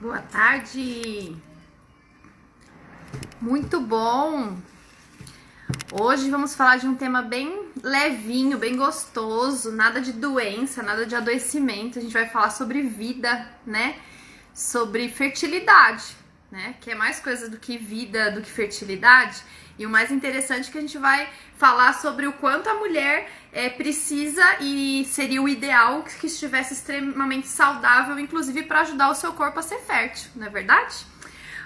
Boa tarde! Muito bom! Hoje vamos falar de um tema bem levinho, bem gostoso, nada de doença, nada de adoecimento. A gente vai falar sobre vida, né? Sobre fertilidade, né? Que é mais coisa do que vida, do que fertilidade. E o mais interessante é que a gente vai falar sobre o quanto a mulher precisa e seria o ideal que estivesse extremamente saudável, inclusive para ajudar o seu corpo a ser fértil, não é verdade?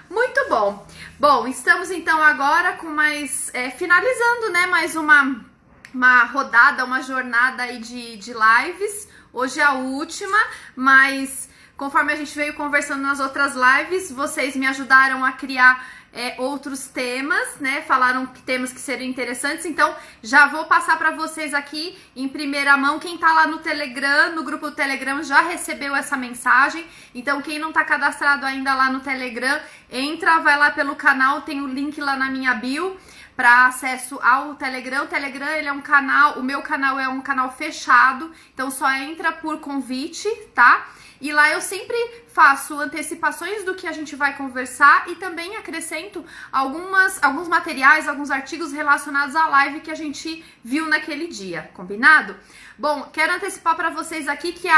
Muito bom! Bom, estamos então agora com mais, finalizando, né, mais uma rodada, uma jornada aí de lives. Hoje é a última, mas conforme a gente veio conversando nas outras lives, vocês me ajudaram a criar outros temas, né? Falaram que temas que seriam interessantes, então já vou passar para vocês aqui em primeira mão. Quem tá lá no Telegram, no grupo do Telegram, já recebeu essa mensagem. Então quem não tá cadastrado ainda lá no Telegram, entra, vai lá pelo canal, tem o link lá na minha bio para acesso ao Telegram. O Telegram, ele é um canal, o meu canal é um canal fechado, então só entra por convite, tá? E lá eu sempre faço antecipações do que a gente vai conversar e também acrescento alguns materiais, alguns artigos relacionados à live que a gente viu naquele dia, combinado? Bom, quero antecipar para vocês aqui que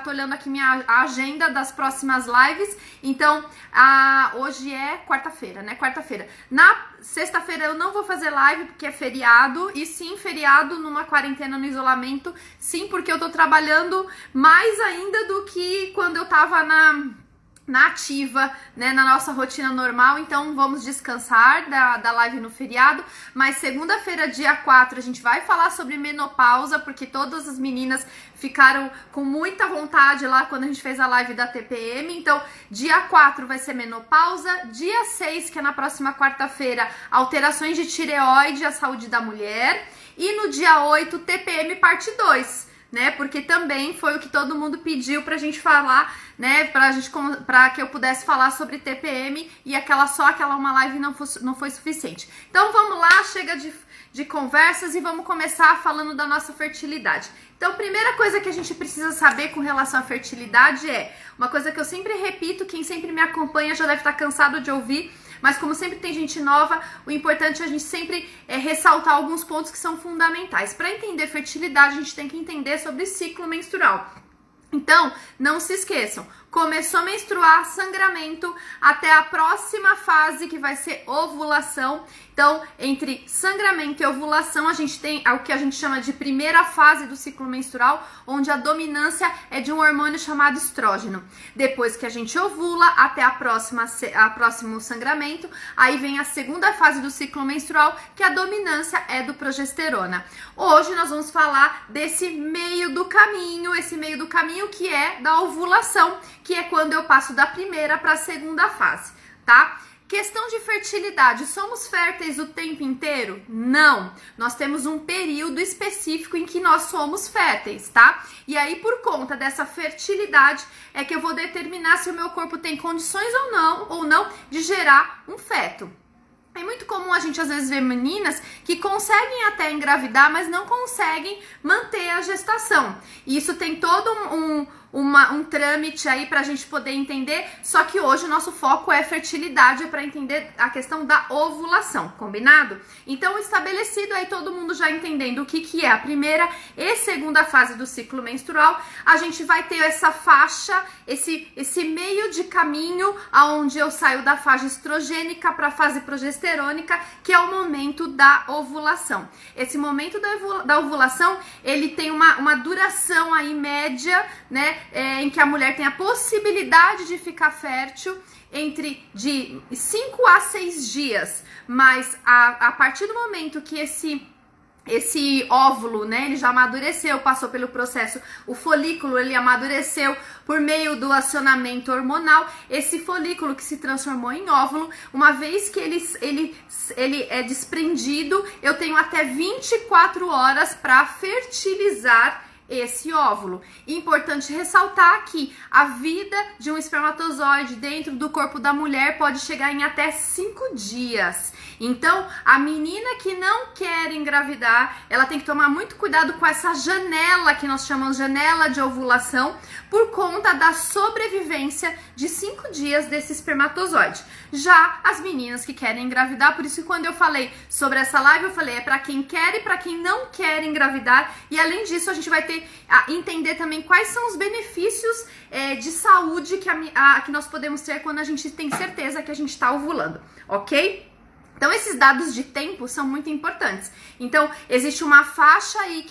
tô olhando aqui a agenda das próximas lives. Então, hoje é quarta-feira, né? Quarta-feira. Na sexta-feira eu não vou fazer live porque é feriado, e sim, feriado numa quarentena, no isolamento, sim, porque eu tô trabalhando mais ainda do que quando eu tava na ativa, né, na nossa rotina normal. Então vamos descansar da live no feriado, mas segunda-feira, dia 4, a gente vai falar sobre menopausa, porque todas as meninas ficaram com muita vontade lá quando a gente fez a live da TPM. Então dia 4 vai ser menopausa, dia 6, que é na próxima quarta-feira, alterações de tireoide, a saúde da mulher, e no dia 8, TPM parte 2, né? Porque também foi o que todo mundo pediu pra gente falar, né? Pra que eu pudesse falar sobre TPM, e aquela uma live não foi suficiente. Então vamos lá, chega de conversas e vamos começar falando da nossa fertilidade. Então, primeira coisa que a gente precisa saber com relação à fertilidade é uma coisa que eu sempre repito, quem sempre me acompanha já deve estar cansado de ouvir, mas como sempre tem gente nova, o importante é a gente sempre ressaltar alguns pontos que são fundamentais. Para entender fertilidade, a gente tem que entender sobre ciclo menstrual. Então, não se esqueçam, começou a menstruar, sangramento, até a próxima fase, que vai ser ovulação. Então, entre sangramento e ovulação, a gente tem o que a gente chama de primeira fase do ciclo menstrual, onde a dominância é de um hormônio chamado estrógeno. Depois que a gente ovula, até a próximo sangramento, aí vem a segunda fase do ciclo menstrual, que a dominância é do progesterona. Hoje nós vamos falar desse meio do caminho, que é da ovulação, que é quando eu passo da primeira para a segunda fase, tá? Questão de fertilidade, somos férteis o tempo inteiro? Não, nós temos um período específico em que nós somos férteis, tá? E aí, por conta dessa fertilidade, é que eu vou determinar se o meu corpo tem condições ou não de gerar um feto. É muito comum a gente às vezes ver meninas que conseguem até engravidar, mas não conseguem manter a gestação. E isso tem todo um trâmite aí pra gente poder entender, só que hoje o nosso foco é fertilidade, para entender a questão da ovulação, combinado? Então, estabelecido aí, todo mundo já entendendo o que é a primeira e segunda fase do ciclo menstrual, a gente vai ter essa faixa, esse meio de caminho, aonde eu saio da fase estrogênica para a fase progesterônica, que é o momento da ovulação. Esse momento da ovulação, ele tem uma duração aí média, né, em que a mulher tem a possibilidade de ficar fértil de 5 a 6 dias, mas a partir do momento que esse óvulo, né, ele já amadureceu, passou pelo processo, o folículo, ele amadureceu por meio do acionamento hormonal, esse folículo que se transformou em óvulo, uma vez que ele é desprendido, eu tenho até 24 horas para fertilizar esse óvulo. Importante ressaltar que a vida de um espermatozoide dentro do corpo da mulher pode chegar em até 5 dias. Então, a menina que não quer engravidar, ela tem que tomar muito cuidado com essa janela que nós chamamos de janela de ovulação, por conta da sobrevivência de 5 dias desse espermatozoide. Já as meninas que querem engravidar, por isso que quando eu falei sobre essa live, eu falei é para quem quer e para quem não quer engravidar. E além disso, a gente vai ter a entender também quais são os benefícios de saúde que nós podemos ter quando a gente tem certeza que a gente está ovulando, ok? Então, esses dados de tempo são muito importantes. Então, existe uma faixa aí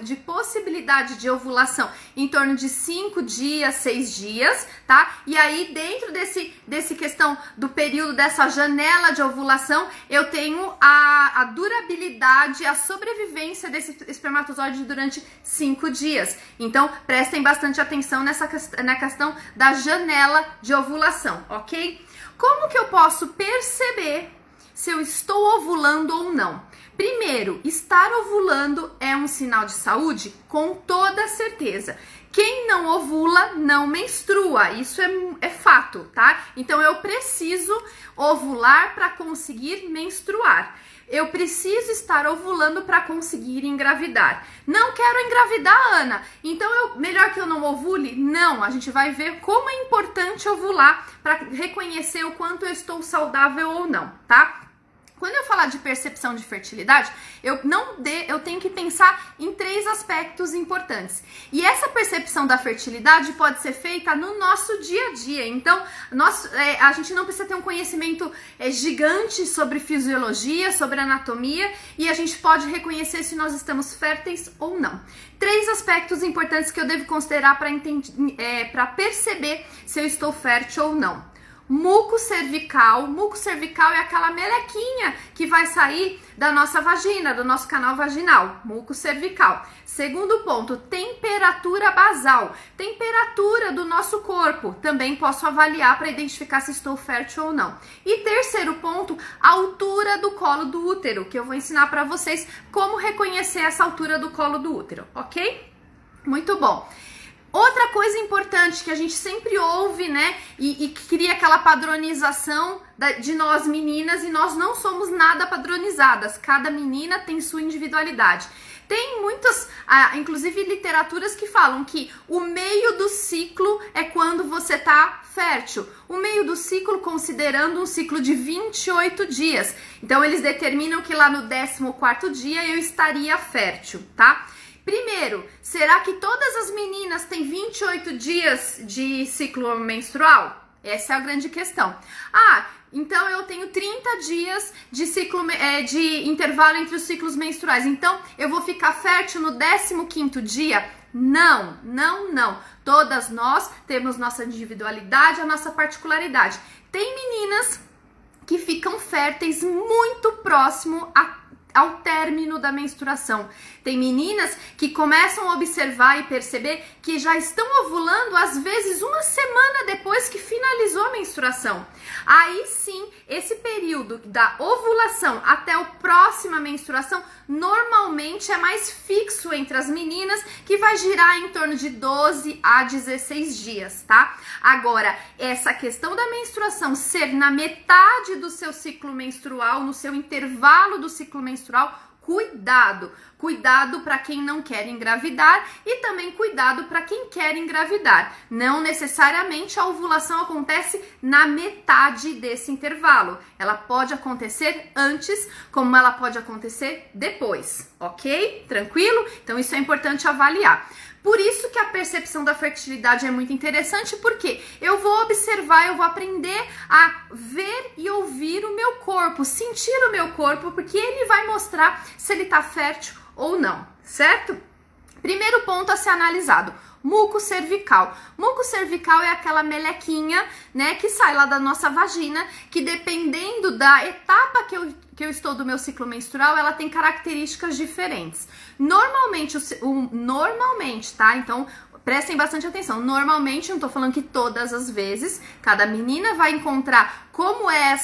de possibilidade de ovulação em torno de 5 dias, 6 dias, tá? E aí, dentro desse questão do período dessa janela de ovulação, eu tenho a durabilidade, a sobrevivência desse espermatozoide durante 5 dias. Então, prestem bastante atenção na questão da janela de ovulação, ok? Como que eu posso perceber se eu estou ovulando ou não? Primeiro, estar ovulando é um sinal de saúde? Com toda certeza. Quem não ovula não menstrua, isso é fato, tá? Então eu preciso ovular para conseguir menstruar. Eu preciso estar ovulando para conseguir engravidar. Não quero engravidar, Ana. Então, melhor que eu não ovule? Não, a gente vai ver como é importante ovular para reconhecer o quanto eu estou saudável ou não, tá? Quando eu falar de percepção de fertilidade, eu tenho que pensar em 3 aspectos importantes. E essa percepção da fertilidade pode ser feita no nosso dia a dia. Então, a gente não precisa ter um conhecimento gigante sobre fisiologia, sobre anatomia, e a gente pode reconhecer se nós estamos férteis ou não. 3 aspectos importantes que eu devo considerar para perceber se eu estou fértil ou não. Muco cervical. Muco cervical é aquela melequinha que vai sair da nossa vagina, do nosso canal vaginal. Muco cervical. Segundo ponto, temperatura basal. Temperatura do nosso corpo. Também posso avaliar para identificar se estou fértil ou não. E terceiro ponto, altura do colo do útero, que eu vou ensinar para vocês como reconhecer essa altura do colo do útero, ok? Muito bom. Outra coisa importante que a gente sempre ouve, né, e que cria aquela padronização de nós meninas, e nós não somos nada padronizadas, cada menina tem sua individualidade. Tem muitas, inclusive literaturas que falam que o meio do ciclo é quando você tá fértil. O meio do ciclo considerando um ciclo de 28 dias. Então eles determinam que lá no 14º dia eu estaria fértil, tá? Primeiro, será que todas as meninas têm 28 dias de ciclo menstrual? Essa é a grande questão. Então eu tenho 30 dias de intervalo entre os ciclos menstruais. Então eu vou ficar fértil no 15º dia? Não, não, não. Todas nós temos nossa individualidade, a nossa particularidade. Tem meninas que ficam férteis muito próximo ao término da menstruação. Tem meninas que começam a observar e perceber que já estão ovulando, às vezes, uma semana depois que finalizou a menstruação. Aí sim, esse período da ovulação até a próxima menstruação, normalmente é mais fixo entre as meninas, que vai girar em torno de 12 a 16 dias, tá? Agora, essa questão da menstruação ser na metade do seu ciclo menstrual, no seu intervalo do ciclo menstrual, cuidado! Cuidado para quem não quer engravidar e também cuidado para quem quer engravidar. Não necessariamente a ovulação acontece na metade desse intervalo. Ela pode acontecer antes, como ela pode acontecer depois, ok? Tranquilo? Então isso é importante avaliar. Por isso que a percepção da fertilidade é muito interessante, porque eu vou observar, eu vou aprender a ver e ouvir o meu corpo, sentir o meu corpo, porque ele vai mostrar se ele está fértil ou não, certo? Primeiro ponto a ser analisado, muco cervical. Muco cervical é aquela melequinha, né, que sai lá da nossa vagina, que dependendo da etapa que eu estou do meu ciclo menstrual, ela tem características diferentes. Normalmente, tá? Então, Prestem bastante atenção. Normalmente, não tô falando que todas as vezes, cada menina vai encontrar como é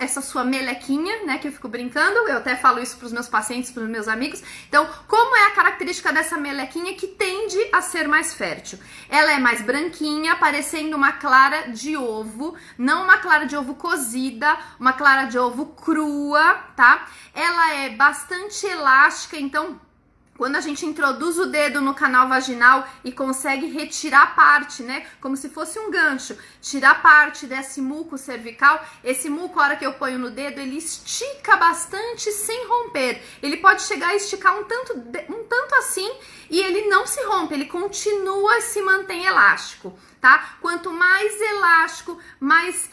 essa sua melequinha, né, que eu fico brincando, eu até falo isso pros meus pacientes, pros meus amigos. Então, como é a característica dessa melequinha que tende a ser mais fértil? Ela é mais branquinha, parecendo uma clara de ovo, não uma clara de ovo cozida, uma clara de ovo crua, tá? Ela é bastante elástica, então quando a gente introduz o dedo no canal vaginal e consegue retirar parte, né, como se fosse um gancho, tirar parte desse muco cervical, esse muco, a hora que eu ponho no dedo, ele estica bastante sem romper. Ele pode chegar a esticar um tanto assim e ele não se rompe, ele continua e se mantém elástico, tá? Quanto mais elástico, mais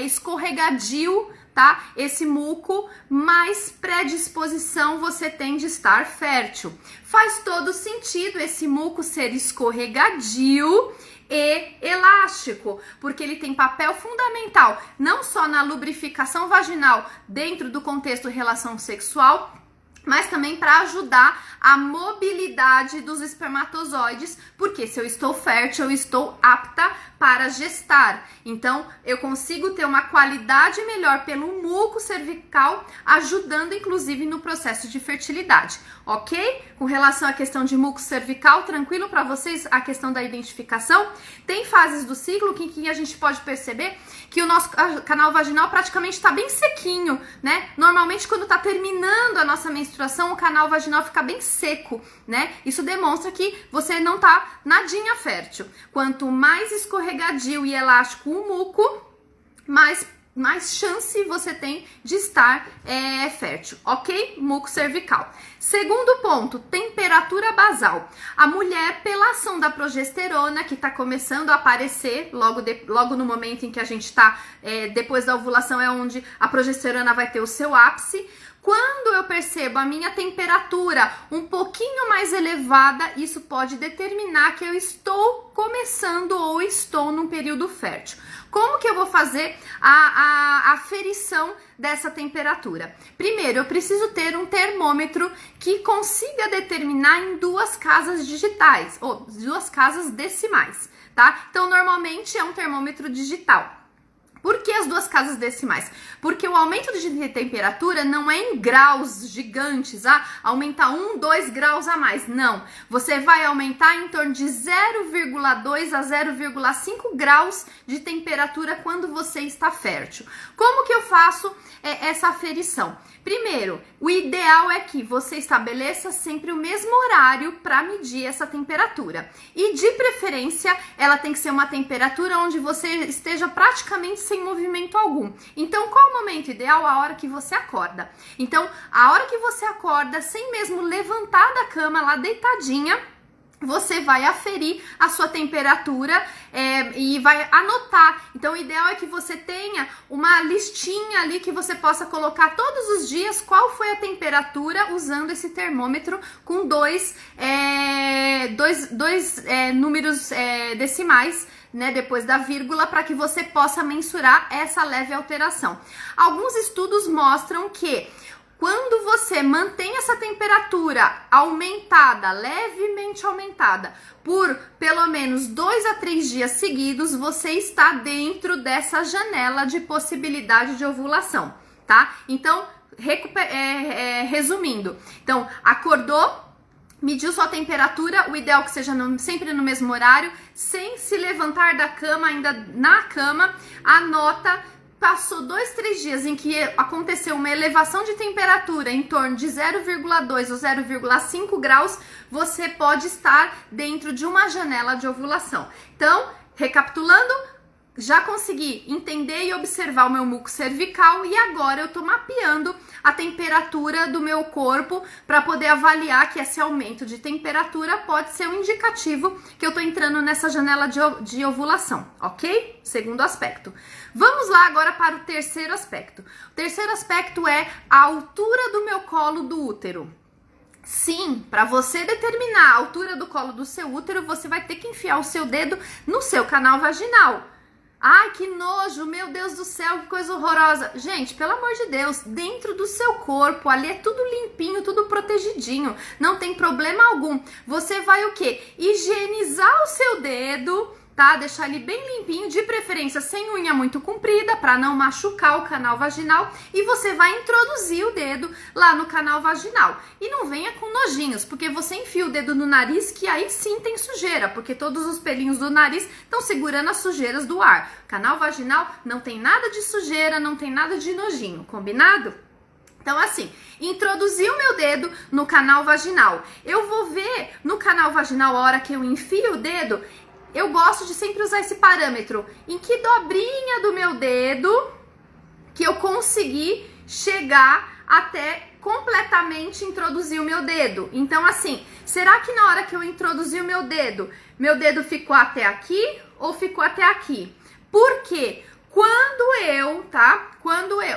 escorregadio, tá? Esse muco, mais predisposição você tem de estar fértil. Faz todo sentido esse muco ser escorregadio e elástico, porque ele tem papel fundamental, não só na lubrificação vaginal dentro do contexto relação sexual, mas também para ajudar a mobilidade dos espermatozoides, porque se eu estou fértil, eu estou apta para gestar. Então, eu consigo ter uma qualidade melhor pelo muco cervical, ajudando inclusive no processo de fertilidade, ok? Com relação à questão de muco cervical, tranquilo para vocês a questão da identificação? Tem fases do ciclo que a gente pode perceber que o nosso canal vaginal praticamente está bem sequinho, né? Normalmente, quando está terminando a nossa menstruação, o canal vaginal fica bem seco, né? Isso demonstra que você não tá nadinha fértil. Quanto mais escorregadio e elástico o muco, mais chance você tem de estar fértil, ok? Muco cervical. Segundo ponto, temperatura basal. A mulher, pela ação da progesterona, que está começando a aparecer logo no momento em que a gente está, depois da ovulação é onde a progesterona vai ter o seu ápice. Quando eu percebo a minha temperatura um pouquinho mais elevada, isso pode determinar que eu estou começando ou estou num período fértil. Como que eu vou fazer a aferição dessa temperatura? Primeiro, eu preciso ter um termômetro que consiga determinar em 2 casas digitais, ou 2 casas decimais, tá? Então, normalmente é um termômetro digital. Por que as 2 casas decimais? Porque o aumento de temperatura não é em graus gigantes, aumentar 1, 2 graus a mais. Não, você vai aumentar em torno de 0,2 a 0,5 graus de temperatura quando você está fértil. Como que eu faço essa aferição? Primeiro, o ideal é que você estabeleça sempre o mesmo horário para medir essa temperatura. E de preferência, ela tem que ser uma temperatura onde você esteja praticamente sem movimento algum. Então, qual o momento ideal? A hora que você acorda. Então, a hora que você acorda, sem mesmo levantar da cama lá deitadinha, você vai aferir a sua temperatura e vai anotar. Então, o ideal é que você tenha uma listinha ali que você possa colocar todos os dias qual foi a temperatura usando esse termômetro com dois números decimais, né, depois da vírgula, para que você possa mensurar essa leve alteração. Alguns estudos mostram que quando você mantém essa temperatura aumentada, levemente aumentada, por pelo menos 2 a 3 dias seguidos, você está dentro dessa janela de possibilidade de ovulação, tá? Então, resumindo, então, acordou, mediu sua temperatura, o ideal é que seja sempre no mesmo horário, sem se levantar da cama, ainda na cama, anota. Passou 2, 3 dias em que aconteceu uma elevação de temperatura em torno de 0,2 ou 0,5 graus, você pode estar dentro de uma janela de ovulação. Então, recapitulando, já consegui entender e observar o meu muco cervical e agora eu tô mapeando a temperatura do meu corpo para poder avaliar que esse aumento de temperatura pode ser um indicativo que eu tô entrando nessa janela de ovulação, ok? Segundo aspecto. Vamos lá agora para o terceiro aspecto. O terceiro aspecto é a altura do meu colo do útero. Sim, para você determinar a altura do colo do seu útero, você vai ter que enfiar o seu dedo no seu canal vaginal. Ai, que nojo, meu Deus do céu, que coisa horrorosa. Gente, pelo amor de Deus, dentro do seu corpo, ali é tudo limpinho, tudo protegidinho, não tem problema algum. Você vai o quê? Higienizar o seu dedo, tá? Deixar ele bem limpinho, de preferência sem unha muito comprida, para não machucar o canal vaginal. E você vai introduzir o dedo lá no canal vaginal. E não venha com nojinhos, porque você enfia o dedo no nariz, que aí sim tem sujeira, porque todos os pelinhos do nariz estão segurando as sujeiras do ar. Canal vaginal não tem nada de sujeira, não tem nada de nojinho, combinado? Então, assim, introduzi o meu dedo no canal vaginal. Eu vou ver no canal vaginal, a hora que eu enfio o dedo, eu gosto de sempre usar esse parâmetro. Em que dobrinha do meu dedo que eu consegui chegar até completamente introduzir o meu dedo. Então, assim, será que na hora que eu introduzi o meu dedo ficou até aqui ou ficou até aqui? Por quê?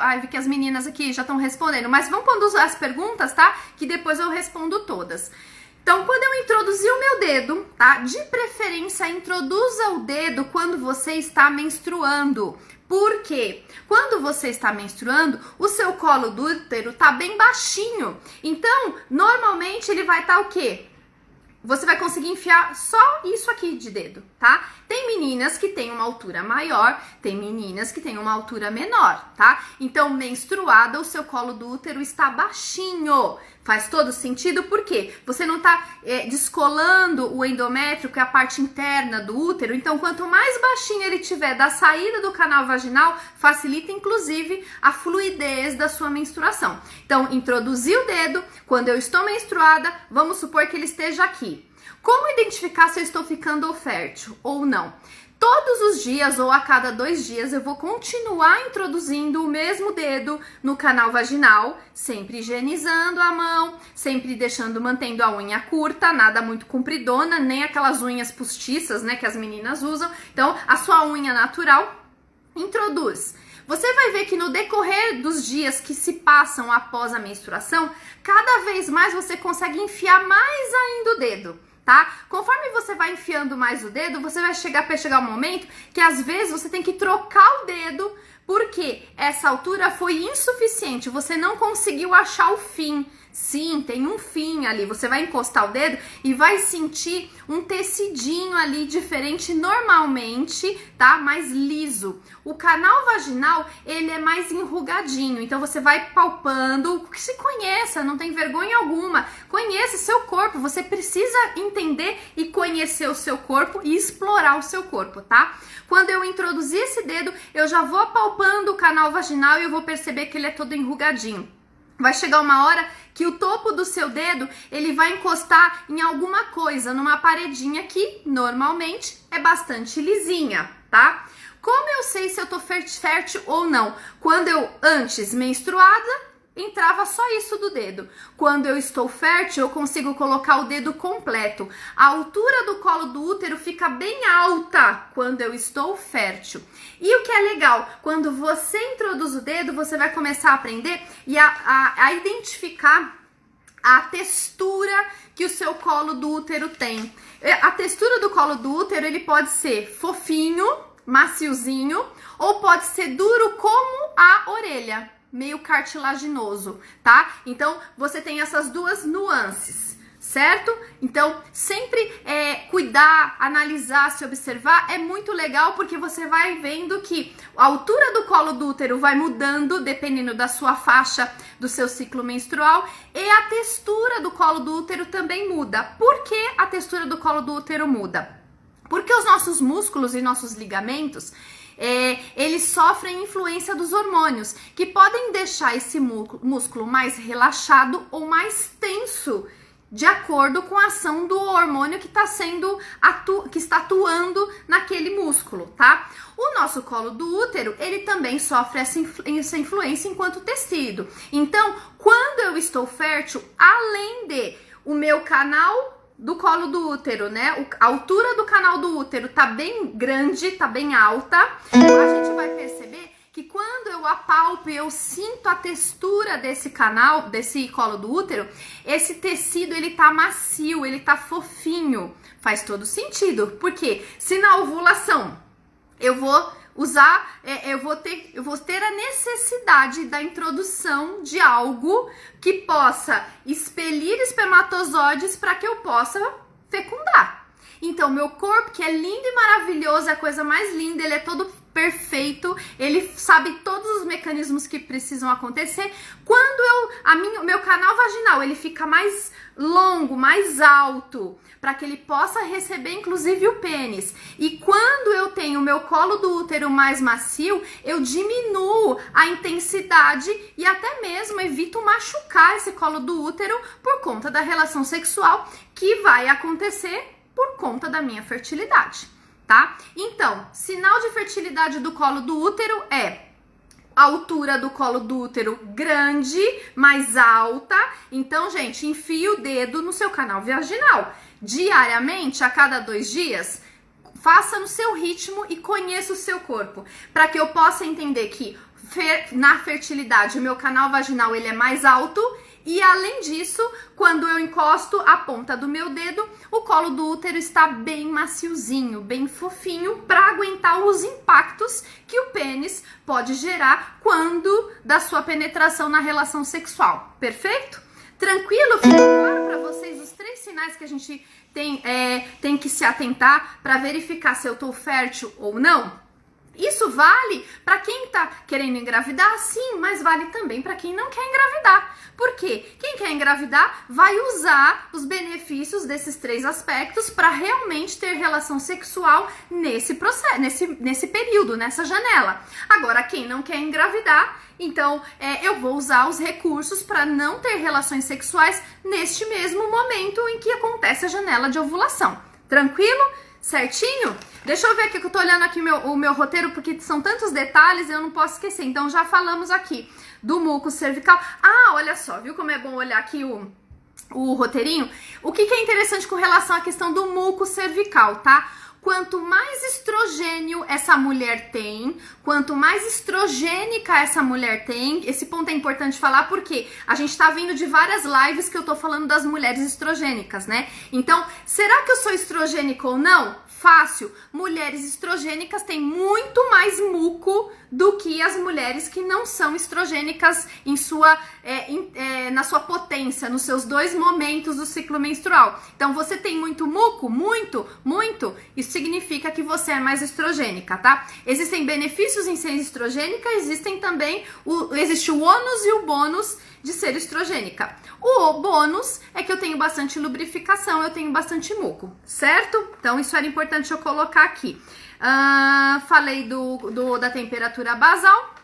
Ai, vi que as meninas aqui já estão respondendo, mas vamos pondo as perguntas, tá? Que depois eu respondo todas. Então, quando eu introduzi o meu dedo, tá? De preferência, introduza o dedo quando você está menstruando. Por quê? Quando você está menstruando, o seu colo do útero tá bem baixinho. Então, normalmente ele vai estar o quê? Você vai conseguir enfiar só isso aqui de dedo, tá? Tem meninas que têm uma altura maior, tem meninas que têm uma altura menor, tá? Então, menstruada, o seu colo do útero está baixinho. Faz todo sentido, porque você não tá descolando o endométrio, que é a parte interna do útero. Então, quanto mais baixinho ele tiver da saída do canal vaginal, facilita, inclusive, a fluidez da sua menstruação. Então, introduzir o dedo, quando eu estou menstruada, vamos supor que ele esteja aqui. Como identificar se eu estou ficando fértil ou não? Todos os dias ou a cada 2 dias eu vou continuar introduzindo o mesmo dedo no canal vaginal, sempre higienizando a mão, sempre mantendo a unha curta, nada muito compridona, nem aquelas unhas postiças, né, que as meninas usam. Então, a sua unha natural, introduz. Você vai ver que no decorrer dos dias que se passam após a menstruação, cada vez mais você consegue enfiar mais ainda o dedo. Tá? Conforme você vai enfiando mais o dedo, você vai chegar um momento que às vezes você tem que trocar o dedo, porque essa altura foi insuficiente, você não conseguiu achar o fim. Sim, tem um fim ali, você vai encostar o dedo e vai sentir um tecidinho ali diferente normalmente, tá? Mais liso. O canal vaginal, ele é mais enrugadinho, então você vai palpando, se conheça, não tem vergonha alguma, conheça seu corpo, você precisa entender e conhecer o seu corpo e explorar o seu corpo, tá? Quando eu introduzir esse dedo, eu já vou palpando o canal vaginal e eu vou perceber que ele é todo enrugadinho. Vai chegar uma hora que o topo do seu dedo, ele vai encostar em alguma coisa, numa paredinha que normalmente é bastante lisinha, tá? Como eu sei se eu tô fértil ou não? Quando eu, antes menstruada, entrava só isso do dedo. Quando eu estou fértil, eu consigo colocar o dedo completo. A altura do colo do útero fica bem alta quando eu estou fértil. E o que é legal, quando você introduz o dedo, você vai começar a aprender e a identificar a textura que o seu colo do útero tem. A textura do colo do útero, ele pode ser fofinho, maciozinho, ou pode ser duro como a orelha, meio cartilaginoso, tá? Então, você tem essas duas nuances, certo? Então, sempre cuidar, analisar, se observar é muito legal, porque você vai vendo que a altura do colo do útero vai mudando dependendo da sua faixa do seu ciclo menstrual, e a textura do colo do útero também muda. Por que a textura do colo do útero muda? Porque os nossos músculos e nossos ligamentos, eles sofrem influência dos hormônios, que podem deixar esse músculo mais relaxado ou mais tenso, de acordo com a ação do hormônio que está atuando naquele músculo, tá? O nosso colo do útero, ele também sofre essa influência enquanto tecido. Então, quando eu estou fértil, além de o meu canal do colo do útero, né? A altura do canal do útero tá bem grande, tá bem alta. A gente vai perceber que quando eu apalpo e eu sinto a textura desse canal, desse colo do útero, esse tecido, ele tá macio, ele tá fofinho. Faz todo sentido. Porque se na ovulação eu vou eu vou ter a necessidade da introdução de algo que possa expelir espermatozoides para que eu possa fecundar. Então, meu corpo, que é lindo e maravilhoso, é a coisa mais linda, ele é todo perfeito, ele sabe todos os mecanismos que precisam acontecer. Quando o meu canal vaginal, ele fica mais longo, mais alto, para que ele possa receber inclusive o pênis. E quando eu tenho o meu colo do útero mais macio, eu diminuo a intensidade e até mesmo evito machucar esse colo do útero por conta da relação sexual que vai acontecer por conta da minha fertilidade, tá? Então, sinal de fertilidade do colo do útero é a altura do colo do útero grande, mais alta. Então, gente, enfie o dedo no seu canal vaginal. Diariamente, a cada 2 dias, faça no seu ritmo e conheça o seu corpo, para que eu possa entender que na fertilidade o meu canal vaginal ele é mais alto. E além disso, quando eu encosto a ponta do meu dedo, o colo do útero está bem maciozinho, bem fofinho, para aguentar os impactos que o pênis pode gerar quando da sua penetração na relação sexual. Perfeito? Tranquilo? Ficou claro para vocês os 3 sinais que a gente tem que se atentar para verificar se eu estou fértil ou não? Isso vale para quem tá querendo engravidar, sim, mas vale também para quem não quer engravidar. Por quê? Quem quer engravidar vai usar os benefícios desses 3 aspectos para realmente ter relação sexual nesse processo, nesse período, nessa janela. Agora, quem não quer engravidar, então eu vou usar os recursos para não ter relações sexuais neste mesmo momento em que acontece a janela de ovulação. Tranquilo? Certinho? Deixa eu ver aqui que eu tô olhando aqui o meu roteiro, porque são tantos detalhes e eu não posso esquecer. Então, já falamos aqui do muco cervical. Ah, olha só, viu como é bom olhar aqui o roteirinho? O que é interessante com relação à questão do muco cervical, tá? Quanto mais estrogênio essa mulher tem, quanto mais estrogênica essa mulher tem, esse ponto é importante falar porque a gente tá vindo de várias lives que eu tô falando das mulheres estrogênicas, né? Então, será que eu sou estrogênica ou não? Fácil. Mulheres estrogênicas têm muito mais muco do que as mulheres que não são estrogênicas na sua potência, nos seus 2 momentos do ciclo menstrual. Então, você tem muito muco, muito, isso significa que você é mais estrogênica, tá? Existem benefícios em ser estrogênica, existe o ônus e o bônus de ser estrogênica. O bônus é que eu tenho bastante lubrificação, eu tenho bastante muco, certo? Então, isso era importante eu colocar aqui. Falei da temperatura basal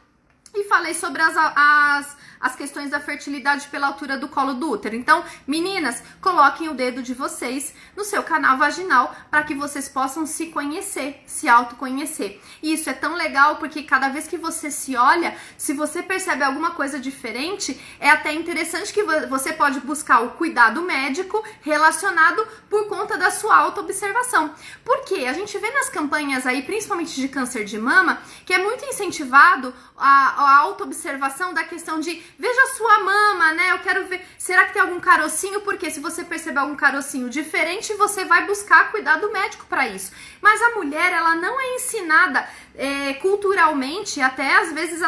e falei sobre as questões da fertilidade pela altura do colo do útero. Então, meninas, coloquem o dedo de vocês no seu canal vaginal para que vocês possam se conhecer, se autoconhecer. E isso é tão legal porque cada vez que você se olha, se você percebe alguma coisa diferente, é até interessante que você pode buscar o cuidado médico relacionado por conta da sua autoobservação. Porque a gente vê nas campanhas aí, principalmente de câncer de mama, que é muito incentivado a autoobservação da questão de veja a sua mama, né? Eu quero ver, será que tem algum carocinho? Porque se você perceber algum carocinho diferente, você vai buscar cuidado médico para isso. Mas a mulher, ela não é ensinada culturalmente, às vezes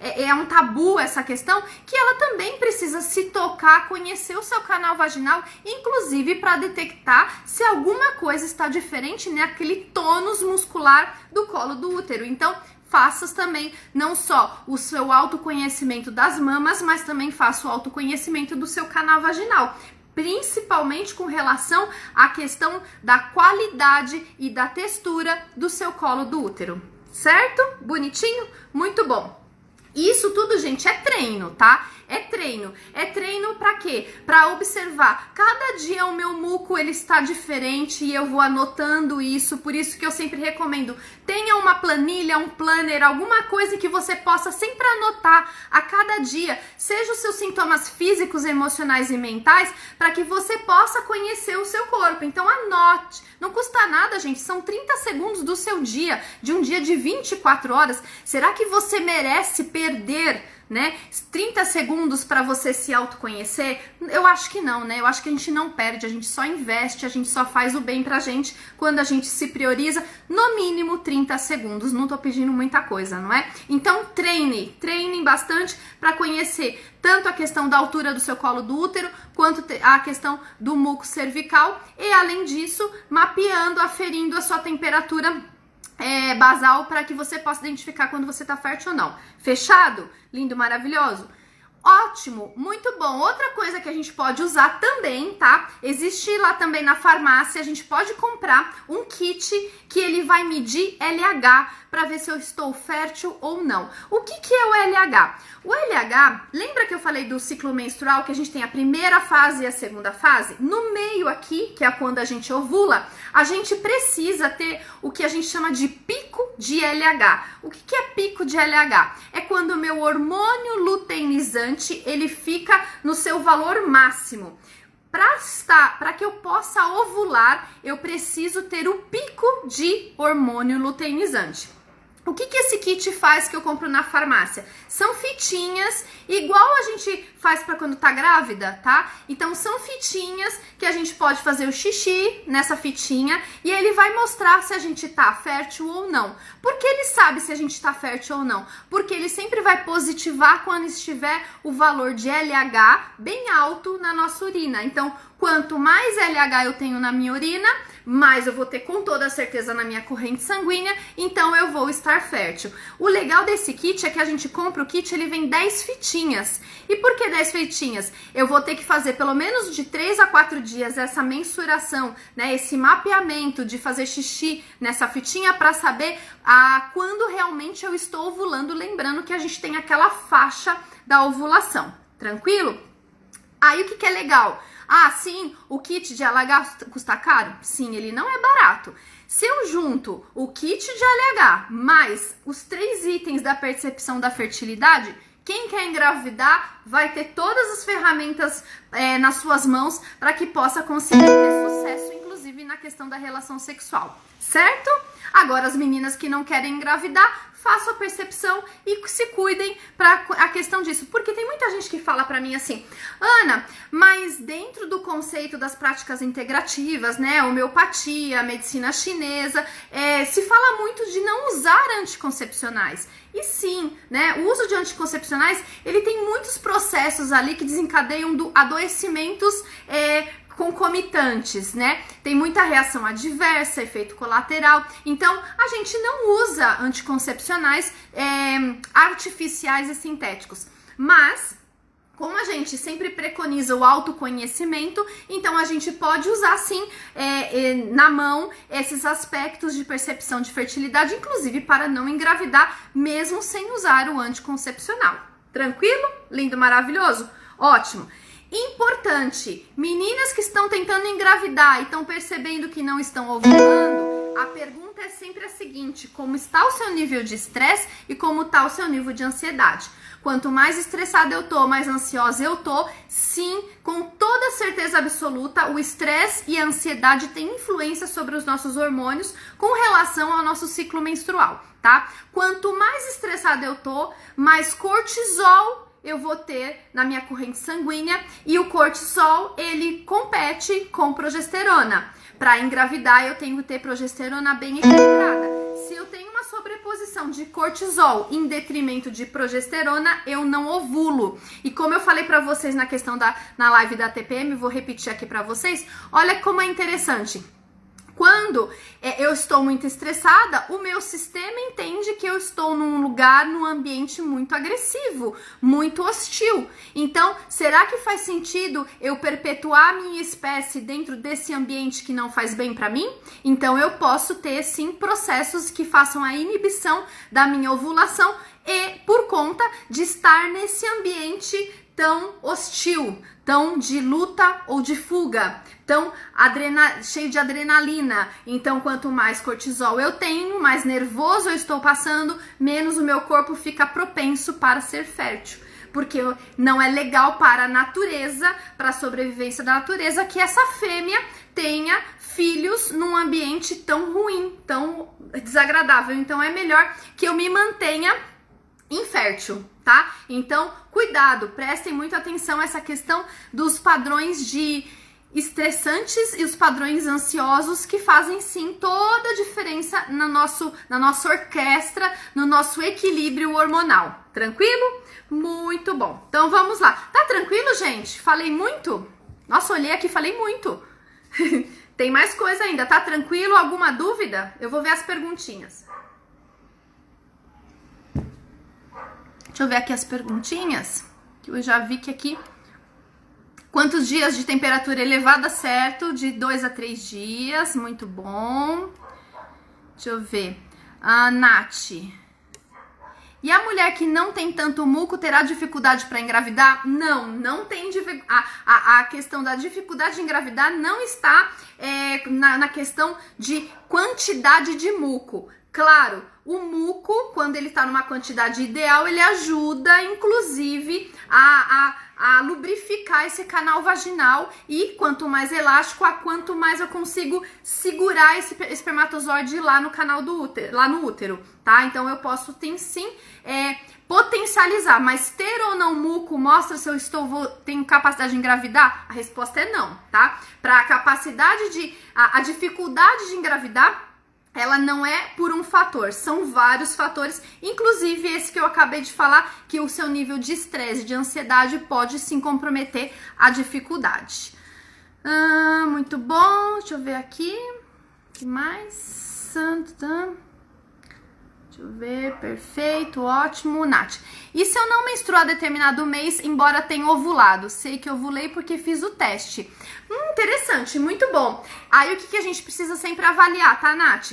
é um tabu essa questão, que ela também precisa se tocar, conhecer o seu canal vaginal, inclusive para detectar se alguma coisa está diferente naquele tônus muscular do colo do útero. Então, faça também não só o seu autoconhecimento das mamas, mas também faça o autoconhecimento do seu canal vaginal, principalmente com relação à questão da qualidade e da textura do seu colo do útero, certo? Bonitinho? Muito bom! Isso tudo, gente, é treino, tá? É treino. É treino pra quê? Pra observar. Cada dia o meu muco, ele está diferente e eu vou anotando isso. Por isso que eu sempre recomendo, tenha uma planilha, um planner, alguma coisa que você possa sempre anotar a cada dia. Seja os seus sintomas físicos, emocionais e mentais, para que você possa conhecer o seu corpo. Então anote. Não custa nada, gente. São 30 segundos do seu dia, de um dia de 24 horas. Será que você merece perder né? 30 segundos para você se autoconhecer? Eu acho que não, né? Eu acho que a gente não perde, a gente só investe, a gente só faz o bem pra gente quando a gente se prioriza, no mínimo 30 segundos. Não tô pedindo muita coisa, não é? Então treinem bastante para conhecer tanto a questão da altura do seu colo do útero, quanto a questão do muco cervical e, além disso, mapeando, aferindo a sua temperatura basal para que você possa identificar quando você tá fértil ou não. Fechado? Lindo, maravilhoso? Ótimo, muito bom. Outra coisa que a gente pode usar também, tá? Existe lá também na farmácia, a gente pode comprar um kit que ele vai medir LH para ver se eu estou fértil ou não. O que é o LH? O LH, lembra que eu falei do ciclo menstrual, que a gente tem a primeira fase e a segunda fase? No meio aqui, que é quando a gente ovula, a gente precisa ter o que a gente chama de pico de LH. O que é pico de LH? É quando o meu hormônio luteinizante, ele fica no seu valor máximo. Para que eu possa ovular, eu preciso ter o pico de hormônio luteinizante. O que esse kit faz que eu compro na farmácia? São fitinhas, igual a gente faz para quando tá grávida, tá? Então são fitinhas que a gente pode fazer o xixi nessa fitinha e ele vai mostrar se a gente tá fértil ou não. Por que ele sabe se a gente tá fértil ou não? Porque ele sempre vai positivar quando estiver o valor de LH bem alto na nossa urina. Então, quanto mais LH eu tenho na minha urina, mais eu vou ter com toda certeza na minha corrente sanguínea, então eu vou estar fértil. O legal desse kit é que a gente compra o kit, ele vem 10 fitinhas. E por que 10 fitinhas? Eu vou ter que fazer pelo menos de 3 a 4 dias essa mensuração, né, esse mapeamento de fazer xixi nessa fitinha para saber quando realmente eu estou ovulando, lembrando que a gente tem aquela faixa da ovulação. Tranquilo? Aí o que é legal? Ah, sim, o kit de LH custa caro? Sim, ele não é barato. Se eu junto o kit de LH mais os 3 itens da percepção da fertilidade, quem quer engravidar vai ter todas as ferramentas nas suas mãos para que possa conseguir ter sucesso, inclusive na questão da relação sexual, certo? Agora, as meninas que não querem engravidar, façam a percepção e se cuidem para a questão disso. Porque tem muita gente que fala para mim assim, Ana, mas dentro do conceito das práticas integrativas, né, homeopatia, medicina chinesa, se fala muito de não usar anticoncepcionais. E sim, né, o uso de anticoncepcionais, ele tem muitos processos ali que desencadeiam adoecimentos concomitantes, né? Tem muita reação adversa, efeito colateral. Então, a gente não usa anticoncepcionais artificiais e sintéticos. Mas, como a gente sempre preconiza o autoconhecimento, então a gente pode usar sim na mão esses aspectos de percepção de fertilidade, inclusive para não engravidar, mesmo sem usar o anticoncepcional. Tranquilo? Lindo, maravilhoso? Ótimo! Importante, meninas que estão tentando engravidar e estão percebendo que não estão ovulando, a pergunta é sempre a seguinte: como está o seu nível de estresse e como está o seu nível de ansiedade? Quanto mais estressada eu tô, mais ansiosa eu tô, sim, com toda certeza absoluta, o estresse e a ansiedade têm influência sobre os nossos hormônios com relação ao nosso ciclo menstrual, tá? Quanto mais estressada eu tô, mais cortisol eu vou ter na minha corrente sanguínea, e o cortisol, ele compete com progesterona. Para engravidar, eu tenho que ter progesterona bem equilibrada. Se eu tenho uma sobreposição de cortisol em detrimento de progesterona, eu não ovulo. E como eu falei para vocês na questão na live da TPM, vou repetir aqui para vocês, olha como é interessante. Quando eu estou muito estressada, o meu sistema entende que eu estou num ambiente muito agressivo, muito hostil. Então, será que faz sentido eu perpetuar a minha espécie dentro desse ambiente que não faz bem para mim? Então, eu posso ter, sim, processos que façam a inibição da minha ovulação e por conta de estar nesse ambiente tão hostil, tão de luta ou de fuga, tão cheio de adrenalina. Então, quanto mais cortisol eu tenho, mais nervoso eu estou passando, menos o meu corpo fica propenso para ser fértil. Porque não é legal para a natureza, para a sobrevivência da natureza, que essa fêmea tenha filhos num ambiente tão ruim, tão desagradável. Então, é melhor que eu me mantenha infértil, tá? Então, cuidado, prestem muita atenção a essa questão dos padrões de estressantes e os padrões ansiosos que fazem sim toda a diferença na nossa orquestra, no nosso equilíbrio hormonal. Tranquilo? Muito bom. Então vamos lá. Tá tranquilo, gente? Falei muito? Nossa, olhei aqui e falei muito. Tem mais coisa ainda. Tá tranquilo? Alguma dúvida? Eu vou ver as perguntinhas. Deixa eu ver aqui as perguntinhas. Que eu já vi que aqui... Quantos dias de temperatura elevada, certo? De 2 a 3 dias, muito bom. Deixa eu ver. Nath. E a mulher que não tem tanto muco terá dificuldade para engravidar? Não, não tem a questão da dificuldade de engravidar não está na questão de quantidade de muco. Claro, o muco, quando ele está numa quantidade ideal, ele ajuda, inclusive, a lubrificar esse canal vaginal e quanto mais elástico, quanto mais eu consigo segurar esse espermatozoide lá no canal do útero, lá no útero, tá? Então eu posso sim potencializar, mas ter ou não muco mostra se eu tenho capacidade de engravidar? A resposta é não, tá? Para a capacidade a dificuldade de engravidar, ela não é por um fator, são vários fatores, inclusive esse que eu acabei de falar, que o seu nível de estresse, de ansiedade pode sim comprometer a dificuldade. Muito bom, deixa eu ver aqui, o que mais? Deixa eu ver, perfeito, ótimo, Nath. E se eu não menstruar determinado mês, embora tenha ovulado? Sei que ovulei porque fiz o teste. Interessante, muito bom. Aí o que a gente precisa sempre avaliar, tá, Nath?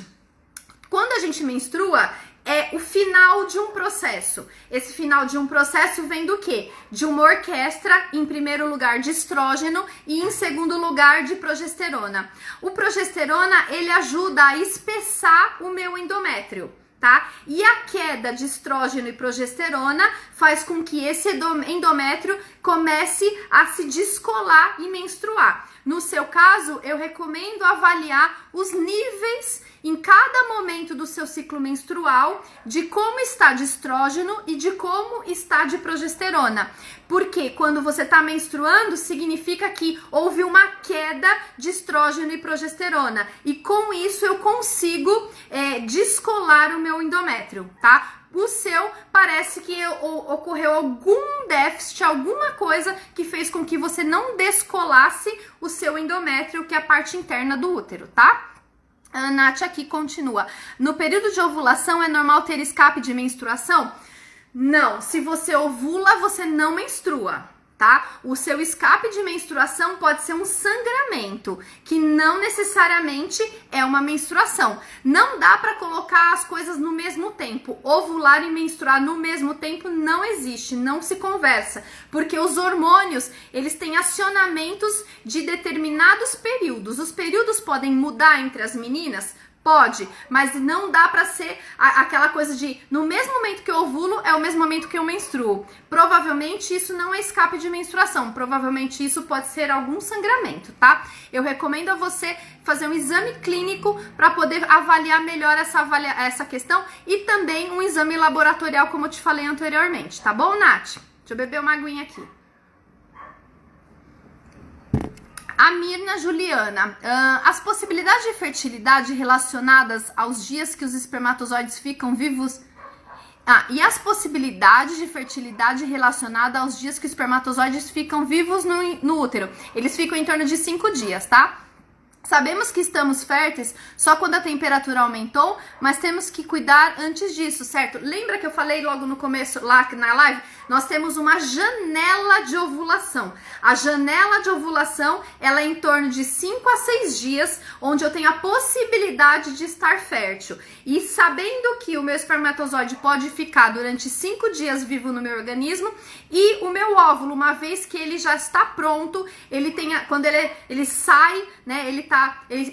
Quando a gente menstrua, é o final de um processo. Esse final de um processo vem do quê? De uma orquestra, em primeiro lugar, de estrógeno e em segundo lugar, de progesterona. O progesterona, ele ajuda a espessar o meu endométrio, tá? E a queda de estrógeno e progesterona faz com que esse endométrio comece a se descolar e menstruar. No seu caso, eu recomendo avaliar os níveis em cada momento do seu ciclo menstrual de como está de estrógeno e de como está de progesterona. Porque quando você está menstruando, significa que houve uma queda de estrógeno e progesterona. E com isso eu consigo descolar o meu endométrio, tá? O seu parece que ocorreu algum déficit, alguma coisa que fez com que você não descolasse o seu endométrio, que é a parte interna do útero, tá? A Nath aqui continua. No período de ovulação é normal ter escape de menstruação? Não, se você ovula, você não menstrua, tá? O seu escape de menstruação pode ser um sangramento, que não necessariamente é uma menstruação. Não dá para colocar as coisas no mesmo tempo. Ovular e menstruar no mesmo tempo não existe, não se conversa, porque os hormônios, eles têm acionamentos de determinados períodos. Os períodos podem mudar entre as meninas? Pode, mas não dá pra ser aquela coisa de no mesmo momento que eu ovulo é o mesmo momento que eu menstruo. Provavelmente isso não é escape de menstruação, provavelmente isso pode ser algum sangramento, tá? Eu recomendo a você fazer um exame clínico para poder avaliar melhor essa questão e também um exame laboratorial, como eu te falei anteriormente, tá bom, Nath? Deixa eu beber uma aguinha aqui. A Mirna Juliana, as possibilidades de fertilidade relacionadas aos dias que os espermatozoides ficam vivos... e as possibilidades de fertilidade relacionadas aos dias que os espermatozoides ficam vivos no útero. Eles ficam em torno de 5 dias, tá? Sabemos que estamos férteis só quando a temperatura aumentou, mas temos que cuidar antes disso, certo? Lembra que eu falei logo no começo, lá na live? Nós temos uma janela de ovulação. A janela de ovulação, ela é em torno de 5 a 6 dias, onde eu tenho a possibilidade de estar fértil. E sabendo que o meu espermatozoide pode ficar durante 5 dias vivo no meu organismo, e o meu óvulo, uma vez que ele já está pronto, quando ele sai, né, ele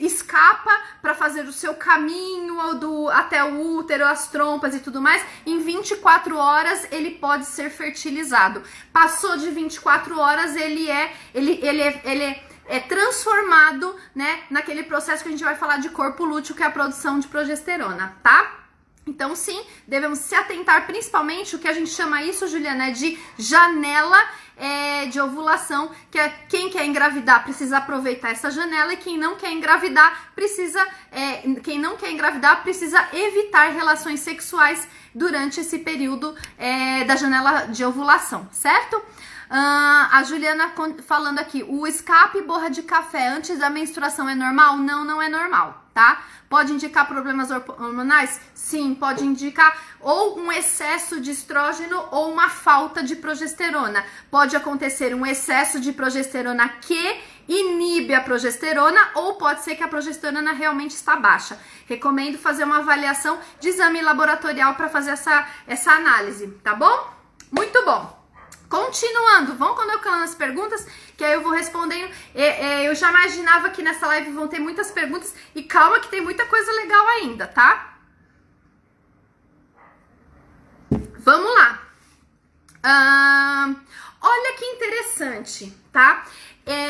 escapa para fazer o seu caminho até o útero, as trompas e tudo mais, em 24 horas ele pode ser fertilizado. Passou de 24 horas, ele é transformado, né, naquele processo que a gente vai falar de corpo lúteo, que é a produção de progesterona, tá? Então, sim, devemos se atentar principalmente o que a gente chama isso, Juliana, de janela de ovulação, que é quem quer engravidar precisa aproveitar essa janela e quem não quer engravidar precisa evitar relações sexuais durante esse período da janela de ovulação, certo? A Juliana falando aqui, o escape borra de café antes da menstruação é normal? Não, não é normal, tá? Pode indicar problemas hormonais? Sim, pode indicar ou um excesso de estrógeno ou uma falta de progesterona. Pode acontecer um excesso de progesterona que inibe a progesterona ou pode ser que a progesterona realmente está baixa. Recomendo fazer uma avaliação de exame laboratorial para fazer essa análise, tá bom? Muito bom. Continuando, vão colocando as perguntas, que aí eu vou respondendo. Eu já imaginava que nessa live vão ter muitas perguntas e calma que tem muita coisa legal ainda, tá? Vamos lá. Olha que interessante, tá?